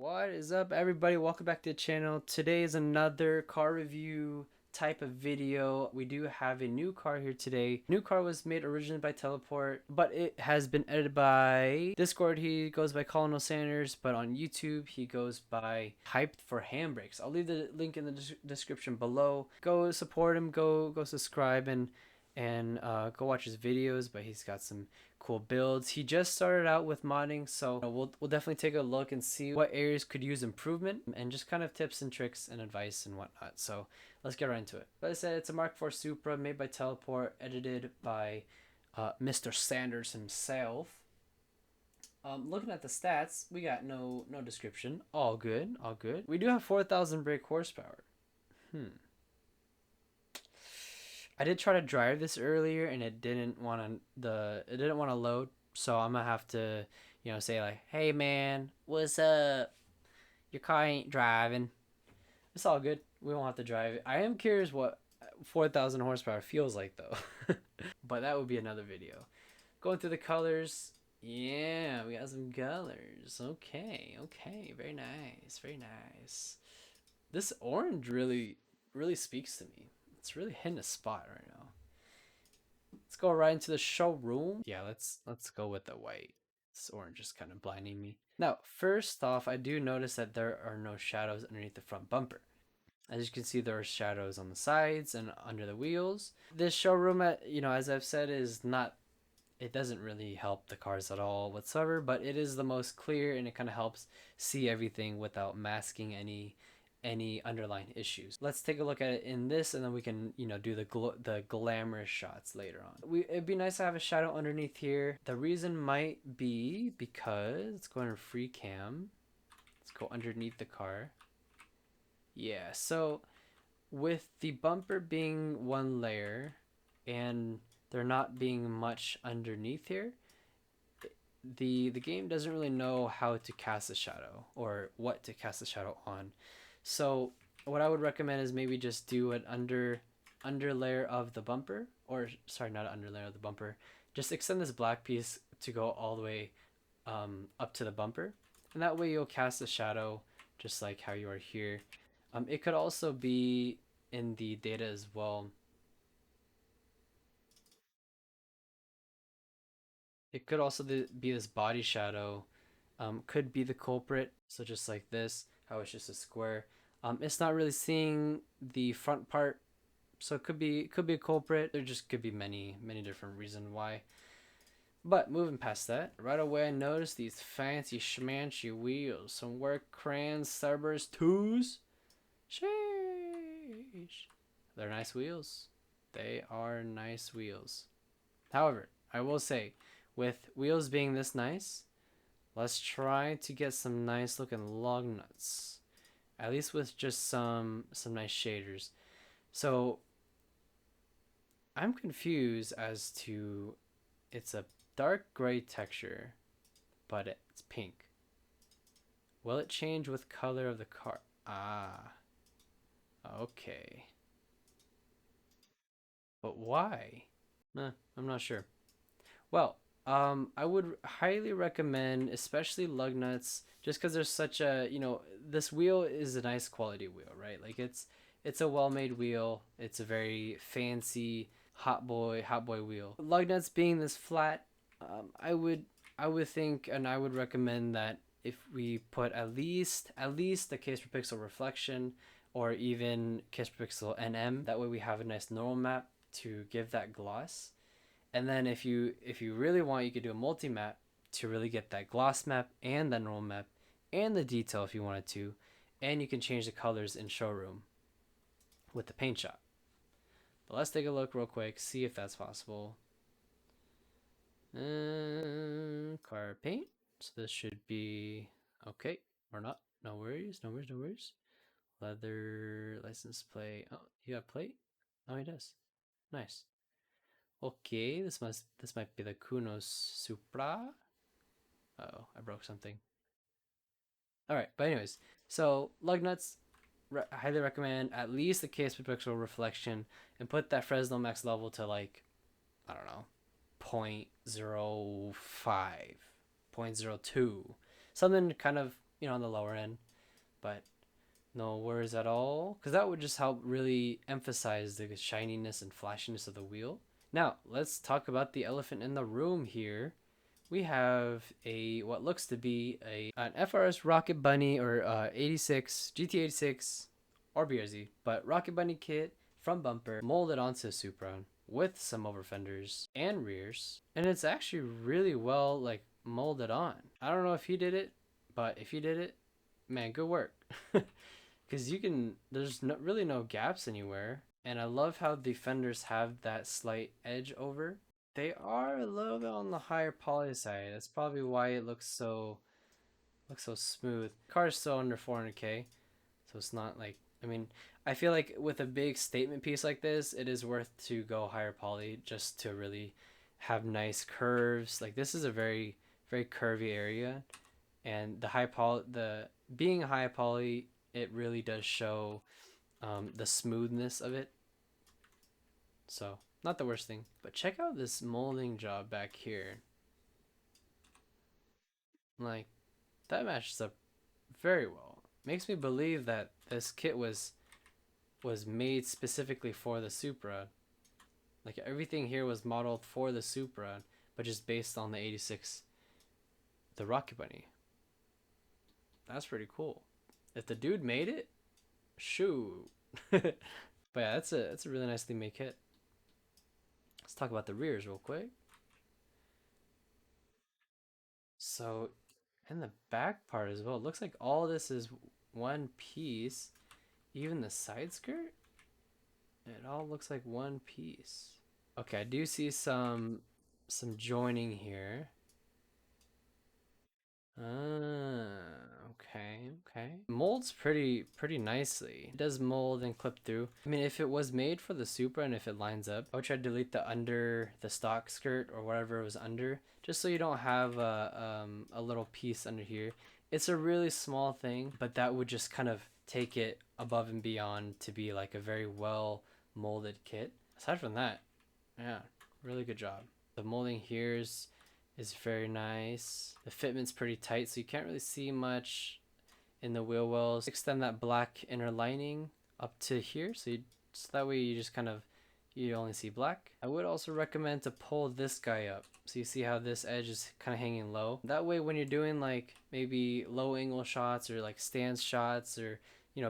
What is up, everybody? Welcome back to the channel. Today is another car review type of video. We do have a new car here today. New car was made originally by Teleport, but it has been edited by Discord. He goes by Colonel Sanders, but on YouTube he goes by Hyped for Handbrakes. I'll leave the link in the description below. Go support him. Go subscribe and go watch his videos. But he's got some cool builds. He just started out with modding, so we'll definitely take a look and see what areas could use improvement and just kind of tips and tricks and advice and whatnot. So let's get right into it. Like I said, it's a Mark IV Supra made by Teleport, edited by Mr. Sanders himself. Looking at the stats, we got no description. All good, all good. We do have 4,000 brake horsepower. I did try to drive this earlier and it didn't want to load, so I'm gonna have to, say like, "Hey man, what's up? Your car ain't driving." It's all good. We won't have to drive it. I am curious what 4,000 horsepower feels like though. But that would be another video. Going through the colors. Yeah, we got some colors. Okay, okay. Very nice. Very nice. This orange really speaks to me. It's really hitting a spot right now. Let's go right into the showroom. Yeah, let's go with the white. This orange is kind of blinding me. Now, first off, I do notice that there are no shadows underneath the front bumper. As you can see, there are shadows on the sides and under the wheels. This showroom, as I've said, is not, it doesn't really help the cars at all whatsoever, but it is the most clear and it kind of helps see everything without masking any underlying issues. Let's take a look at it in this, and then we can do the glamorous shots later on. It'd be nice to have a shadow underneath here. The reason might be because, let's go under free cam, let's go underneath the car. Yeah, so with the bumper being one layer and there not being much underneath here, the game doesn't really know how to cast a shadow or what to cast a shadow on. So what I would recommend is maybe just do an under layer of the bumper, or sorry, not an under layer of the bumper. Just extend this black piece to go all the way up to the bumper, and that way you'll cast a shadow just like how you are here. It could also be in the data as well. It could also be this body shadow. Could be the culprit. So just like this, how it's just a square. It's not really seeing the front part, so it could be a culprit. There just could be many different reasons why. But moving past that, right away I noticed these fancy schmancy wheels. Some work crayons, Starburst 2s. Sheesh. They're nice wheels. They are nice wheels. However, I will say, with wheels being this nice, let's try to get some nice looking lug nuts. At least with just some nice shaders. So I'm confused as to, it's a dark gray texture, but it's pink. Will it change with color of the car? Ah, okay. But why? I'm not sure. Well, I would highly recommend, especially lug nuts, just because there's such a, this wheel is a nice quality wheel, right? Like it's a well-made wheel. It's a very fancy hot boy wheel. Lug nuts being this flat, I would think and I would recommend that if we put at least the case per pixel reflection or even case per pixel NM, that way we have a nice normal map to give that gloss. And then if you really want, you could do a multi-map to really get that gloss map and that normal map and the detail if you wanted to. And you can change the colors in showroom with the paint shop. But let's take a look real quick, see if that's possible. Car paint. So this should be okay or not. No worries. Leather license plate. Oh, you got plate? Oh, he does. Nice. Okay, this might be the Kuno Supra. Uh-oh, I broke something. All right, but anyways, so lug nuts, I highly recommend at least the case per pixel reflection and put that Fresnel max level to like, I don't know, 0.05, 0.02, something kind of on the lower end, but no worries at all, because that would just help really emphasize the shininess and flashiness of the wheel. Now, let's talk about the elephant in the room here. We have a what looks to be an FRS Rocket Bunny or 86 GT86 or BRZ, but Rocket Bunny kit from bumper molded onto a Supra with some over fenders and rears, and it's actually really well like molded on. I don't know if he did it, but if he did it, man, good work. Because there's really no gaps anywhere, and I love how the fenders have that slight edge over. They are a little bit on the higher poly side. That's probably why it looks so smooth. The car is still under 400K, so it's not like, I mean, I feel like with a big statement piece like this, it is worth to go higher poly just to really have nice curves. Like this is a very very curvy area, and the being high poly, it really does show the smoothness of it. So not the worst thing. But check out this molding job back here. Like that matches up very well. Makes me believe that this kit was made specifically for the Supra. Like everything here was modeled for the Supra, but just based on the 86, the Rocket Bunny. That's pretty cool. If the dude made it, shoo. But yeah, that's a really nicely made kit. Let's talk about the rears real quick. So, and the back part as well. It looks like all this is one piece. Even the side skirt, it all looks like one piece. Okay, I do see some joining here. Okay, okay. Molds pretty nicely. It does mold and clip through. I mean, if it was made for the Supra and if it lines up, I would try to delete the stock skirt or whatever it was under, just so you don't have a little piece under here. It's a really small thing, but that would just kind of take it above and beyond to be like a very well molded kit. Aside from that, yeah, really good job. The molding here is very nice. The fitment's pretty tight, so you can't really see much in the wheel wells. Extend that black inner lining up to here, so that way you just kind of, you only see black. I would also recommend to pull this guy up, so you see how this edge is kind of hanging low. That way when you're doing like maybe low angle shots or like stance shots or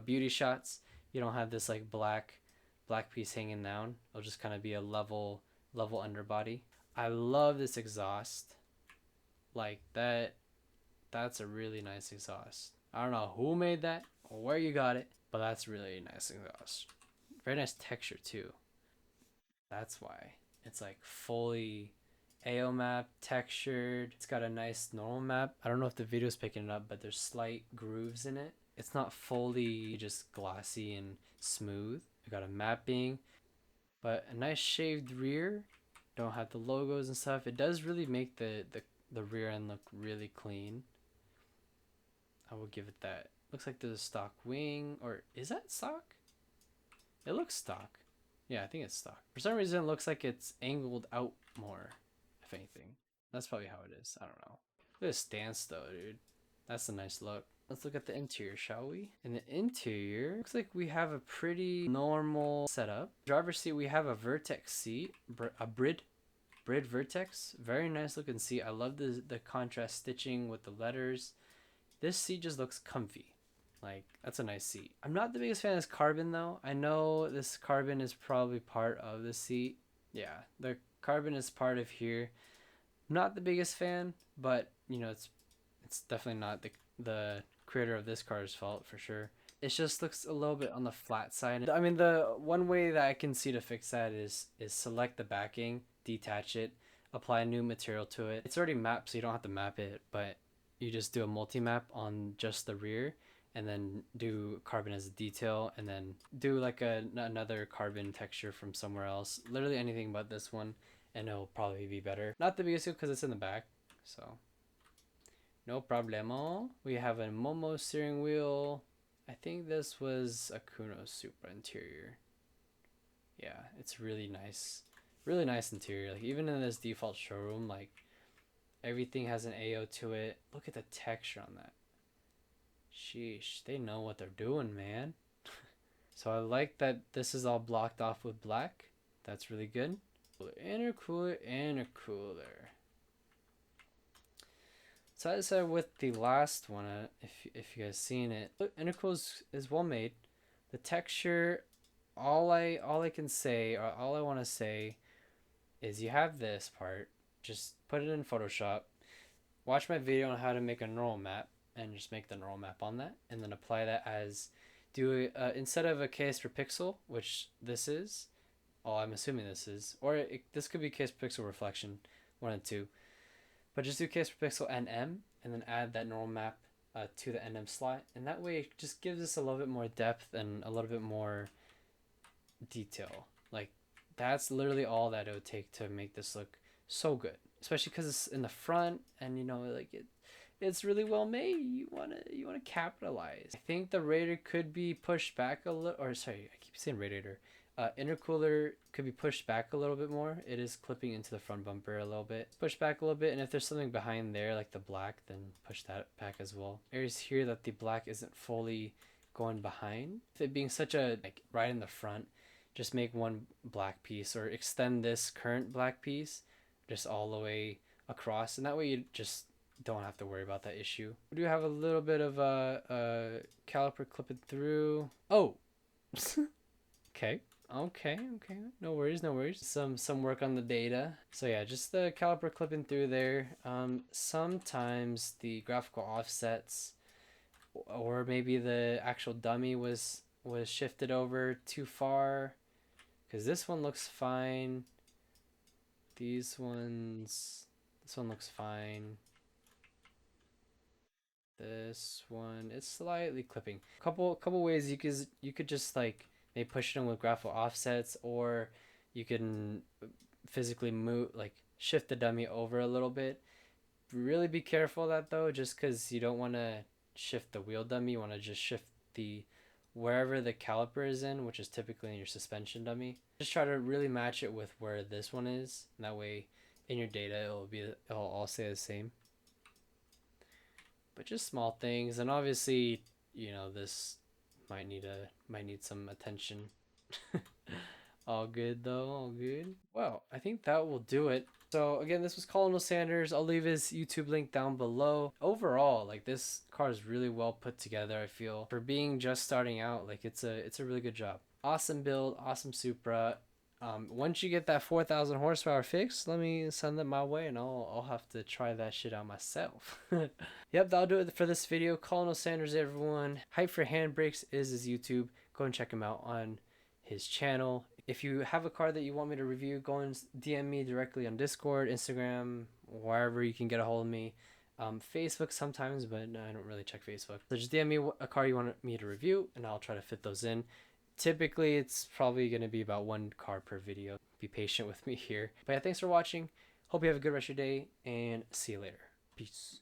beauty shots, you don't have this like black piece hanging down. It'll just kind of be a level underbody. I love this exhaust. Like that's a really nice exhaust. I don't know who made that or where you got it, but that's really nice exhaust. Very nice texture too. That's why it's like fully AO map textured. It's got a nice normal map. I don't know if the video's picking it up, but there's slight grooves in it. It's not fully just glossy and smooth. I got a mapping, but a nice shaved rear. Don't have the logos and stuff. It does really make the rear end look really clean. I will give it that. Looks like there's a stock wing, or is that stock? It looks stock. Yeah, I think it's stock. For some reason, it looks like it's angled out more, if anything. That's probably how it is. I don't know. Look at the stance though, dude. That's a nice look. Let's look at the interior, shall we? In the interior, looks like we have a pretty normal setup. Driver's seat, we have a Vertex seat, a Brid Vertex. Very nice looking seat. I love the contrast stitching with the letters. This seat just looks comfy. Like, that's a nice seat. I'm not the biggest fan of this carbon though. I know this carbon is probably part of the seat. Yeah, the carbon is part of here. Not the biggest fan, but it's definitely not the creator of this car's fault for sure. It just looks a little bit on the flat side. I mean, the one way that I can see to fix that is select the backing, detach it, apply a new material to it. It's already mapped, so you don't have to map it, but you just do a multi-map on just the rear and then do carbon as a detail and then do like another carbon texture from somewhere else. Literally anything but this one, and it'll probably be better. Not the biggest deal because it's in the back, so no problemo. We have a Momo steering wheel. I think this was a Kuno Supra interior. Yeah, it's really nice. Really nice interior. Like even in this default showroom, like everything has an AO to it. Look at the texture on that. Sheesh, they know what they're doing, man. So I like that this is all blocked off with black. That's really good. Intercooler, intercooler. So as I said with the last one, if you guys seen it, intercooler is well made. The texture, all I can say, or all I want to say, is you have this part. Just put it in Photoshop. Watch my video on how to make a neural map, and just make the neural map on that, and then apply that as instead of a case per pixel, which this is. Oh, I'm assuming this is, or this could be case per pixel reflection, one and two. But just do case per pixel NM, and then add that neural map to the NM slot, and that way it just gives us a little bit more depth and a little bit more detail. Like, that's literally all that it would take to make this look so good, especially because it's in the front, and like it's really well made. You want to capitalize. I think the radiator could be pushed back a little, or sorry, I keep saying radiator. Intercooler could be pushed back a little bit more. It is clipping into the front bumper a little bit. Push back a little bit, and if there's something behind there like the black, then push that back as well. Areas here that the black isn't fully going behind, with it being such a right in the front, just make one black piece, or extend this current black piece just all the way across, and that way you just don't have to worry about that issue. We do have a little bit of a caliper clipping through. Oh, okay. Okay, no worries. Some work on the data. So yeah, just the caliper clipping through there. Sometimes the graphical offsets, or maybe the actual dummy was shifted over too far, because this one looks fine. This one looks fine. This one, it's slightly clipping. Couple ways you could just maybe push it in with graphical offsets, or you can physically move, shift the dummy over a little bit. Really be careful of that though, just because you don't want to shift the wheel dummy. You want to just shift the wherever the caliper is in, which is typically in your suspension dummy. Just try to really match it with where this one is, and that way in your data it'll all stay the same. But just small things, and obviously this might need some attention. All good though, all good. Well, I think that will do it. So again, this was Colonel Sanders. I'll leave his YouTube link down below. Overall, this car is really well put together. I feel, for being just starting out, it's a really good job. Awesome build, awesome Supra. Once you get that 4,000 horsepower fixed, let me send it my way, and I'll have to try that shit out myself. Yep, that'll do it for this video. Colonel Sanders, everyone. Hype for Handbrakes is his YouTube. Go and check him out on his channel. If you have a car that you want me to review, go and DM me directly on Discord, Instagram, wherever you can get a hold of me. Facebook sometimes, but I don't really check Facebook. So just DM me a car you want me to review, and I'll try to fit those in. Typically, it's probably going to be about one car per video. Be patient with me here. But yeah, thanks for watching. Hope you have a good rest of your day, and see you later. Peace.